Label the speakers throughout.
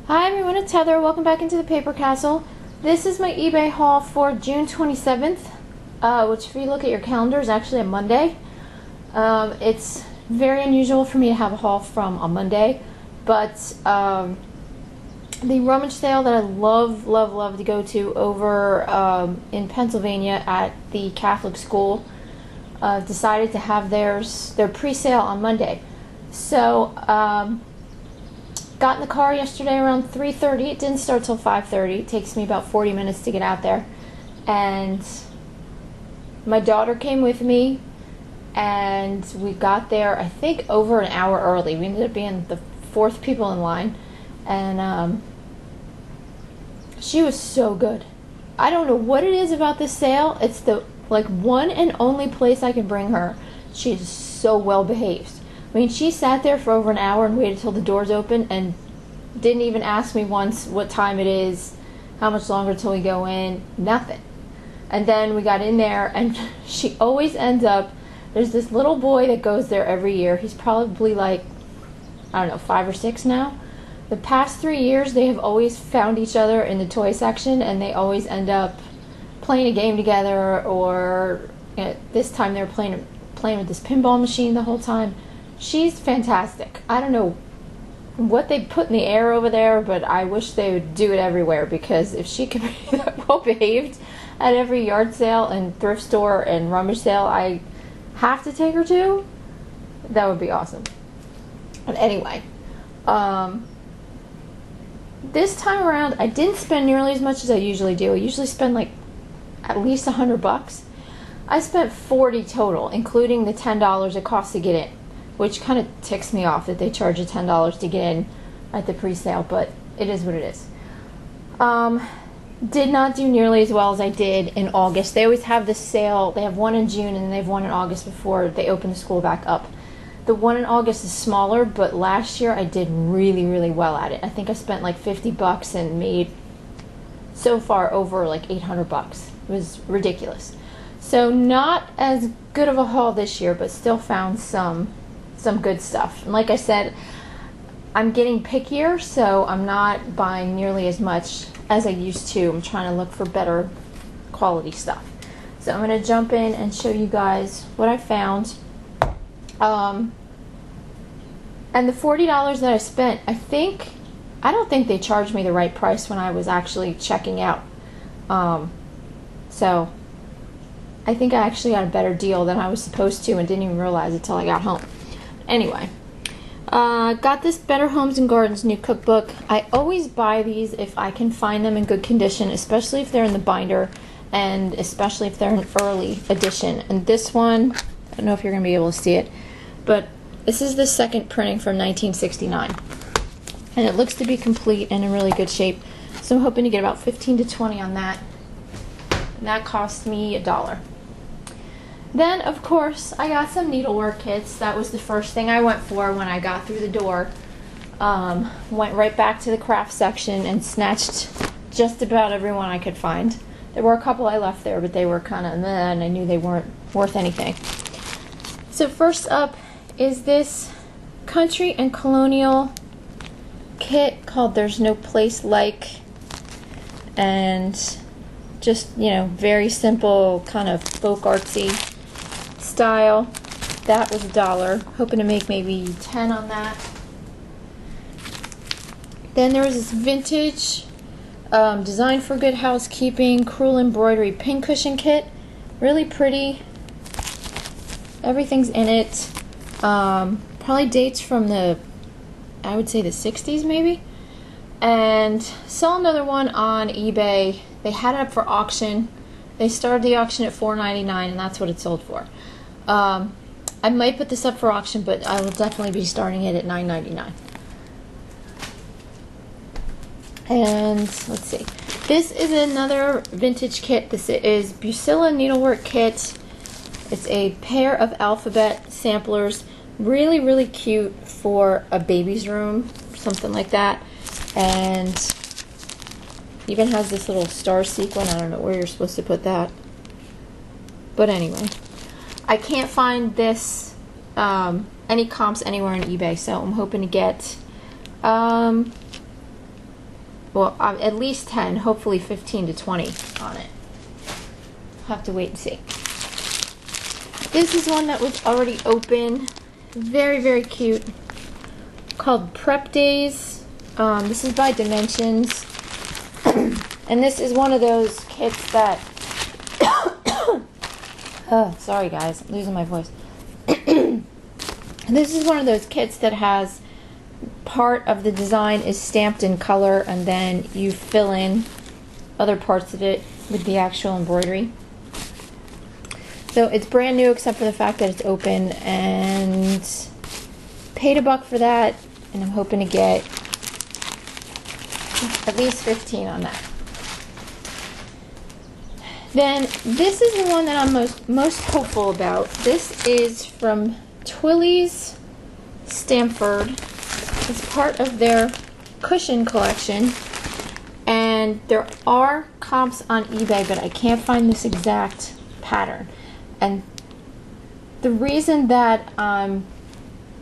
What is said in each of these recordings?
Speaker 1: Hi everyone, it's Heather. Welcome back into the Paper Castle. This is my eBay haul for June 27th, which if you look at your calendar is actually a Monday. It's very unusual for me to have a haul from a Monday, but the rummage sale that I love to go to over in Pennsylvania at the Catholic school decided to have their pre-sale on Monday. So got in the car yesterday around 3:30. It didn't start till 5:30. It takes me about 40 minutes to get out there. And my daughter came with me, and we got there, I think, over an hour early. We ended up being the fourth people in line. And she was so good. I don't know what it is about this sale. It's the one and only place I can bring her. She's so well behaved. I mean, she sat there for over an hour and waited till the doors opened and didn't even ask me once what time it is, how much longer till we go in, nothing. And then we got in there, and she always ends up, there's this little boy that goes there every year. He's probably like, I don't know, 5 or 6 now. The past 3 years, they have always found each other in the toy section, and they always end up playing a game together, or this time they were playing with this pinball machine the whole time. She's fantastic. I don't know what they put in the air over there, but I wish they would do it everywhere, because if she could be that well behaved at every yard sale and thrift store and rummage sale I have to take her to, that would be awesome. But anyway, this time around I didn't spend nearly as much as I usually do. I usually spend like at least $100. I spent $40 total, including the $10 it costs to get in, which kind of ticks me off that they charge you $10 to get in at the pre-sale, but it is what it is. Did not do nearly as well as I did in August. They always have this sale. They have one in June and they have one in August before they open the school back up. The one in August is smaller, but last year I did really well at it. I think I spent like $50 and made so far over like $800. It was ridiculous. So not as good of a haul this year, but still found some good stuff. And like I said, I'm getting pickier, so I'm not buying nearly as much as I used to. I'm trying to look for better quality stuff. So I'm going to jump in and show you guys what I found. And the $40 that I spent, I don't think they charged me the right price when I was actually checking out. So I think I actually got a better deal than I was supposed to and didn't even realize it till I got home. Anyway, got this Better Homes and Gardens new cookbook. I always buy these if I can find them in good condition, especially if they're in the binder and especially if they're an early edition. And this one, I don't know if you're going to be able to see it, but this is the second printing from 1969. And it looks to be complete and in really good shape. So I'm hoping to get about 15 to 20 on that. And that cost me $1. Then, of course, I got some needlework kits. That was the first thing I went for when I got through the door. Went right back to the craft section and snatched just about everyone I could find. There were a couple I left there, but they were kind of meh, and I knew they weren't worth anything. So first up is this country and colonial kit called There's No Place Like, and just, very simple, kind of folk artsy style. That was $1. Hoping to make maybe 10 on that. Then there was this vintage Design for Good Housekeeping crewel embroidery pincushion kit. Really pretty. Everything's in it. Probably dates from I would say the 60s maybe. And saw another one on eBay. They had it up for auction. They started the auction at $4.99, and that's what it sold for. I might put this up for auction, but I will definitely be starting it at $9.99. And let's see. This is another vintage kit. This is Busilla Needlework Kit. It's a pair of alphabet samplers. Really cute for a baby's room, something like that. And even has this little star sequin. I don't know where you're supposed to put that. But anyway, I can't find this any comps anywhere on eBay, so I'm hoping to get well, at least 10, hopefully 15 to 20 on it. I'll have to wait and see. This is one that was already open. Very, very cute. Called Prep Days. This is by Dimensions. And this is one of those kits that... oh, sorry guys, I'm losing my voice. This is one of those kits that has part of the design is stamped in color, and then you fill in other parts of it with the actual embroidery. So it's brand new except for the fact that it's open, and paid $1 for that, and I'm hoping to get at least 15 on that. Then this is the one that I'm most hopeful about. This is from Twilly's Stamford. It's part of their cushion collection, and there are comps on eBay, but I can't find this exact pattern. And the reason that I'm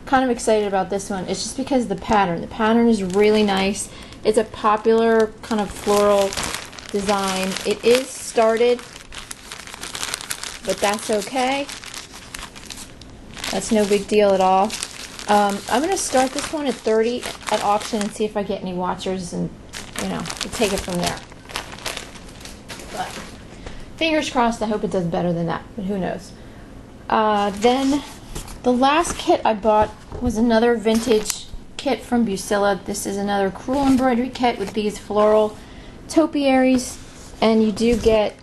Speaker 1: kind of excited about this one is just because the pattern. The pattern is really nice. It's a popular kind of floral design. It is started, but that's okay. That's no big deal at all. I'm going to start this one at 30 at auction and see if I get any watchers, and you know, we'll take it from there. But fingers crossed, I hope it does better than that, but who knows. Then the last kit I bought was another vintage kit from Busilla. This is another crewel embroidery kit with these floral topiaries, and you do get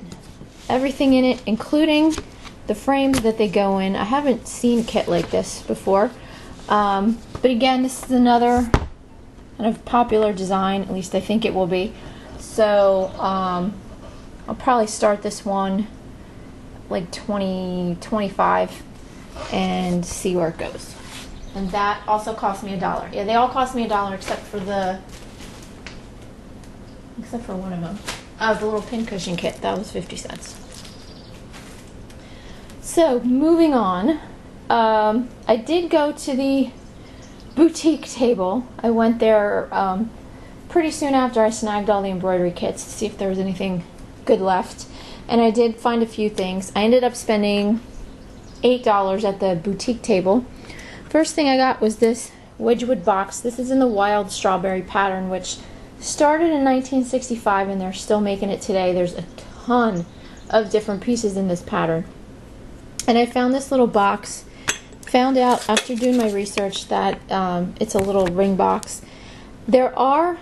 Speaker 1: everything in it, including the frames that they go in. I haven't seen a kit like this before. But again, this is another kind of popular design, at least I think it will be. So I'll probably start this one like 20, 25 and see where it goes. And that also cost me $1. Yeah, they all cost me $1 except for one of them. The little pincushion kit, that was 50 cents. So moving on, I did go to the boutique table. I went there pretty soon after I snagged all the embroidery kits to see if there was anything good left, and I did find a few things. I ended up spending $8 at the boutique table. First thing I got was this Wedgwood box. This is in the wild strawberry pattern, which started in 1965 and they're still making it today. There's a ton of different pieces in this pattern. And I found this little box. Found out after doing my research that it's a little ring box. There are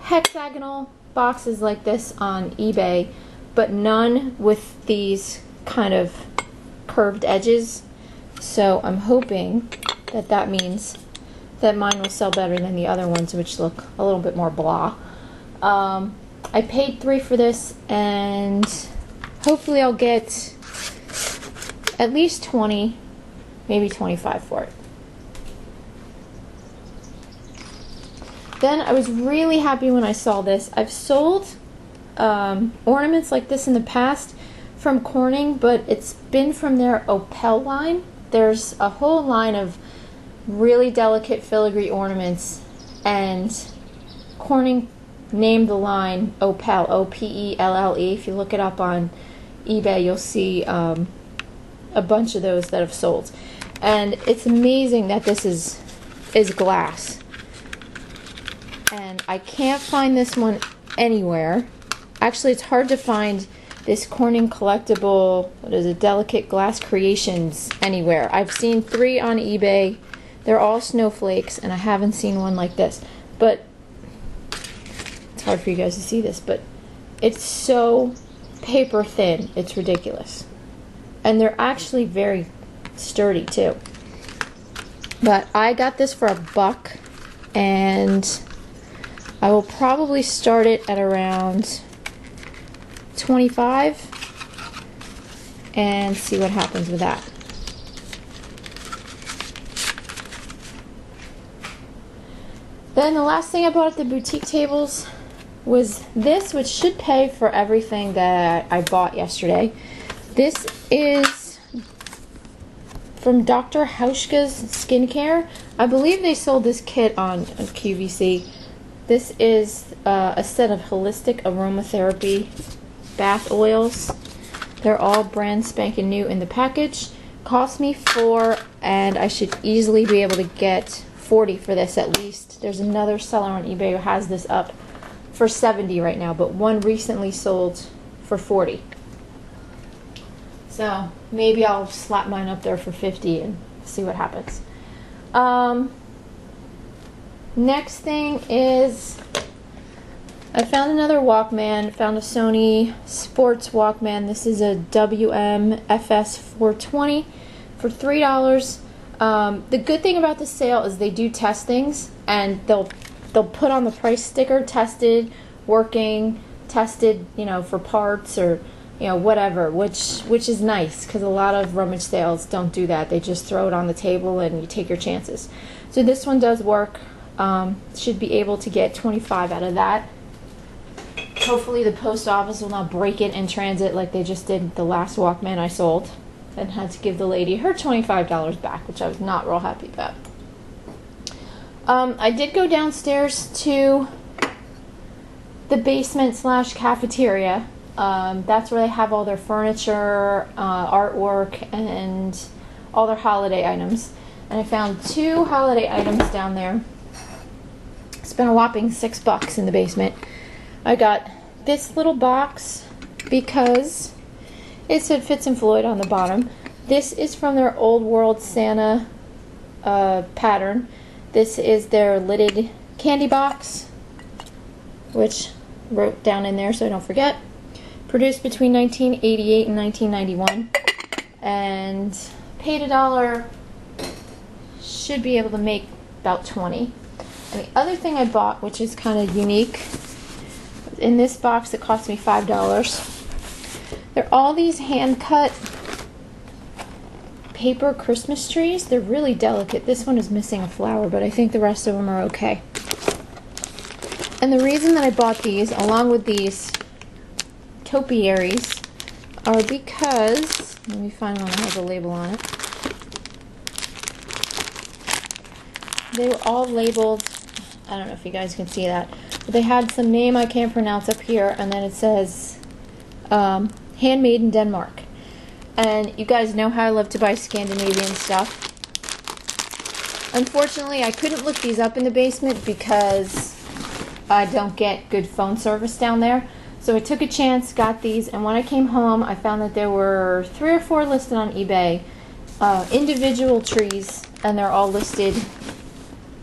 Speaker 1: hexagonal boxes like this on eBay, but none with these kind of curved edges. So I'm hoping that that means that mine will sell better than the other ones, which look a little bit more blah. I paid $3 for this, and hopefully I'll get at least 20, maybe 25 for it. Then I was really happy when I saw this. I've sold ornaments like this in the past from Corning, but it's been from their Opal line. There's a whole line of really delicate filigree ornaments, and Corning named the line Opal, O-P-E-L-L-E. If you look it up on eBay, you'll see a bunch of those that have sold. And it's amazing that this is glass. And I can't find this one anywhere. Actually, it's hard to find this Corning collectible, what is it, Delicate Glass Creations anywhere. I've seen 3 on eBay. They're all snowflakes, and I haven't seen one like this. But it's hard for you guys to see this, but it's so paper thin, it's ridiculous. And they're actually very sturdy too. But I got this for $1, and I will probably start it at around 25 and see what happens with that. Then the last thing I bought at the boutique tables was this, which should pay for everything that I bought yesterday. This is from Dr. Hauschka's Skincare. I believe they sold this kit on QVC. This is a set of holistic aromatherapy bath oils. They're all brand spanking new in the package. Cost me $4, and I should easily be able to get $40 for this at least. There's another seller on eBay who has this up for $70 right now, but one recently sold for $40. So maybe I'll slap mine up there for $50 and see what happens. Next thing is I found another Walkman. Found a Sony Sports Walkman. This is a WM-FS 420 for $3. The good thing about the sale is they do test things, and they'll put on the price sticker, tested, working, tested, you know, for parts or, you know, whatever, which is nice because a lot of Rummage sales don't do that. They just throw it on the table and you take your chances. So this one does work. Should be able to get 25 out of that. Hopefully the post office will not break it in transit like they just did the last Walkman I sold and had to give the lady her $25 back, which I was not real happy about. I did go downstairs to the basement / cafeteria. That's where they have all their furniture, artwork, and all their holiday items. And I found 2 holiday items down there. Spent a whopping $6 in the basement. I got this little box because it said Fitz and Floyd on the bottom. This is from their Old World Santa pattern. This is their lidded candy box, which wrote down in there so I don't forget. Produced between 1988 and 1991. And paid $1. Should be able to make about 20. And the other thing I bought, which is kind of unique, in this box it cost me $5. They're all these hand-cut paper Christmas trees. They're really delicate. This one is missing a flower, but I think the rest of them are okay. And the reason that I bought these, along with these topiaries, are because, let me find one that has a label on it. They were all labeled, I don't know if you guys can see that, but they had some name I can't pronounce up here, and then it says handmade in Denmark. And you guys know how I love to buy Scandinavian stuff. Unfortunately, I couldn't look these up in the basement because I don't get good phone service down there. So I took a chance, got these, and when I came home, I found that there were 3 or 4 listed on eBay, individual trees, and they're all listed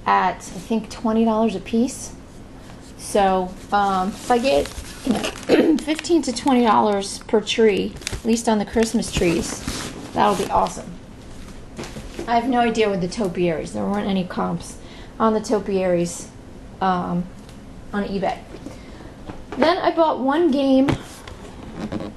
Speaker 1: at, I think, $20 a piece. So if I get, you know, $15 to $20 per tree, at least on the Christmas trees, that'll be awesome. I have no idea with the topiaries. There weren't any comps on the topiaries on eBay. Then I bought one game.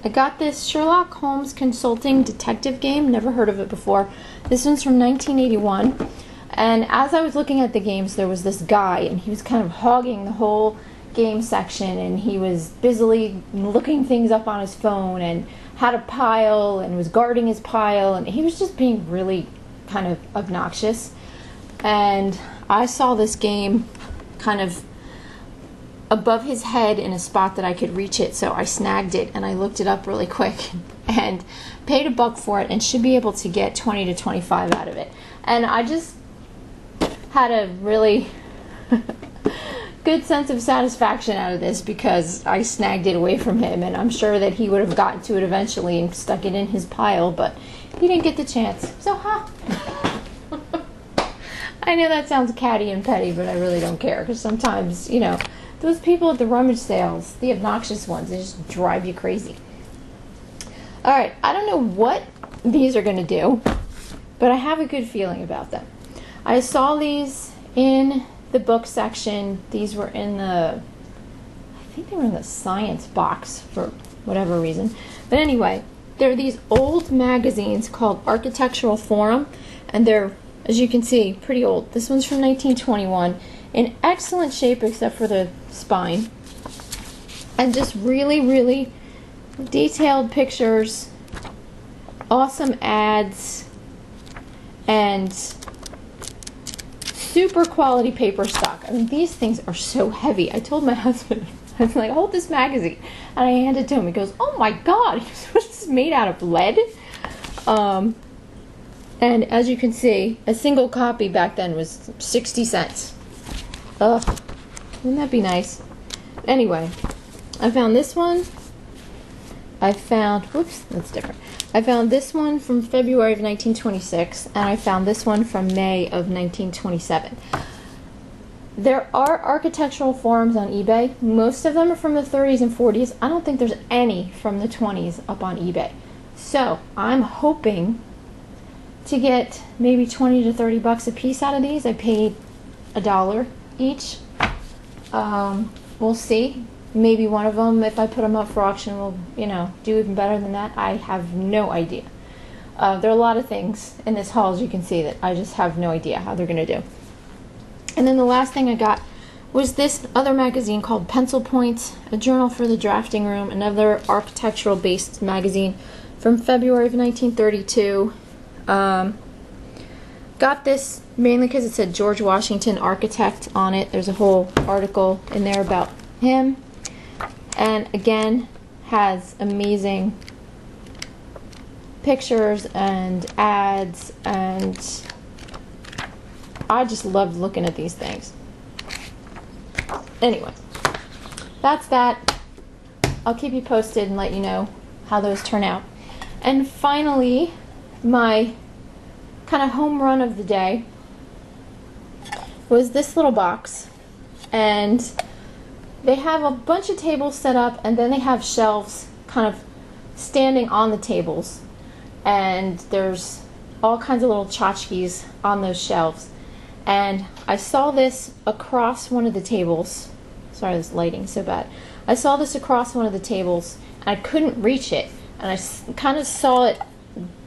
Speaker 1: I got this Sherlock Holmes Consulting Detective game. Never heard of it before. This one's from 1981. And as I was looking at the games, there was this guy, and he was kind of hogging the whole game section, and he was busily looking things up on his phone and had a pile and was guarding his pile, and he was just being really kind of obnoxious. And I saw this game kind of above his head in a spot that I could reach it, so I snagged it and I looked it up really quick and paid $1 for it and should be able to get 20 to 25 out of it. And I just had a really good sense of satisfaction out of this because I snagged it away from him, and I'm sure that he would have gotten to it eventually and stuck it in his pile, but he didn't get the chance. So, I know that sounds catty and petty, but I really don't care, because sometimes, you know, those people at the rummage sales, the obnoxious ones, they just drive you crazy. Alright, I don't know what these are going to do, but I have a good feeling about them. I saw these in the book section. These were in the, I think they were in the science box for whatever reason. But anyway, they're these old magazines called Architectural Forum, and they're, as you can see, pretty old. This one's from 1921, in excellent shape except for the spine, and just really, really detailed pictures, awesome ads, and super quality paper stock. I mean, these things are so heavy. I told my husband, I was like, hold this magazine. And I handed it to him. He goes, oh my God, what's this made out of lead? And as you can see, a single copy back then was 60 cents. Ugh, wouldn't that be nice? Anyway, I found this one. Whoops, that's different. I found this one from February of 1926, and I found this one from May of 1927. There are architectural forms on eBay. Most of them are from the 30s and 40s. I don't think there's any from the 20s up on eBay. So I'm hoping to get maybe 20 to 30 bucks a piece out of these. I paid $1 each. We'll see. Maybe one of them, if I put them up for auction, will, do even better than that. I have no idea. There are a lot of things in this haul, as you can see, that I just have no idea how they're going to do. And then the last thing I got was this other magazine called Pencil Point, a journal for the drafting room, another architectural-based magazine from February of 1932. Got this mainly because it said George Washington Architect on it. There's a whole article in there about him. And again, has amazing pictures and ads, and I just loved looking at these things. Anyway, that's that. I'll keep you posted and let you know how those turn out. And finally, my kind of home run of the day was this little box, and they have a bunch of tables set up, and then they have shelves kind of standing on the tables, and there's all kinds of little tchotchkes on those shelves. And I saw this across one of the tables. Sorry, this lighting's so bad. I saw this across one of the tables, and I couldn't reach it, and I kind of saw it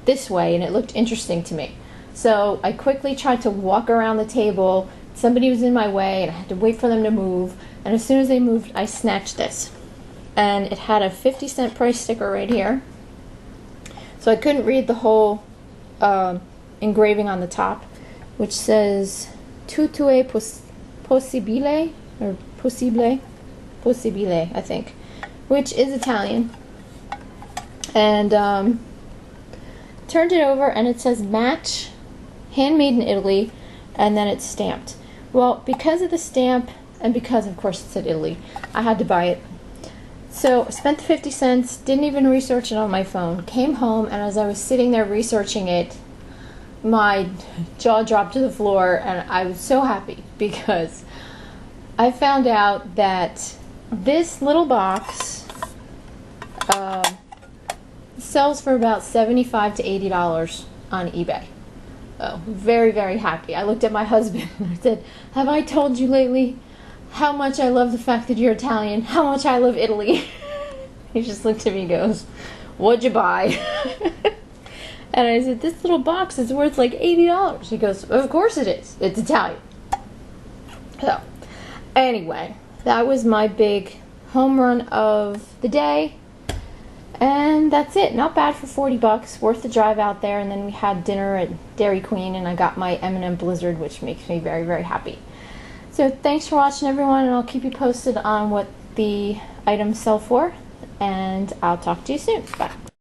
Speaker 1: this way, and it looked interesting to me. So I quickly tried to walk around the table. Somebody was in my way, and I had to wait for them to move. And as soon as they moved, I snatched this. And it had a 50-cent price sticker right here. So I couldn't read the whole engraving on the top, which says "Tutto è possibile," or possibile, I think, which is Italian. And turned it over, and it says "Match, handmade in Italy," and then it's stamped. Well, because of the stamp, and because, of course, it said Italy, I had to buy it. So I spent the 50 cents, didn't even research it on my phone, came home, and as I was sitting there researching it, my jaw dropped to the floor, and I was so happy because I found out that this little box sells for about $75 to $80 on eBay. Oh, very, very happy. I looked at my husband and I said, have I told you lately how much I love the fact that you're Italian, how much I love Italy? He just looked at me and goes, what'd you buy? And I said, this little box is worth like $80. He goes, of course it is. It's Italian. So, anyway, that was my big home run of the day. And that's it. Not bad for 40 bucks. Worth the drive out there. And then we had dinner at Dairy Queen, and I got my M&M Blizzard, which makes me very, very happy. So thanks for watching, everyone, and I'll keep you posted on what the items sell for. And I'll talk to you soon. Bye.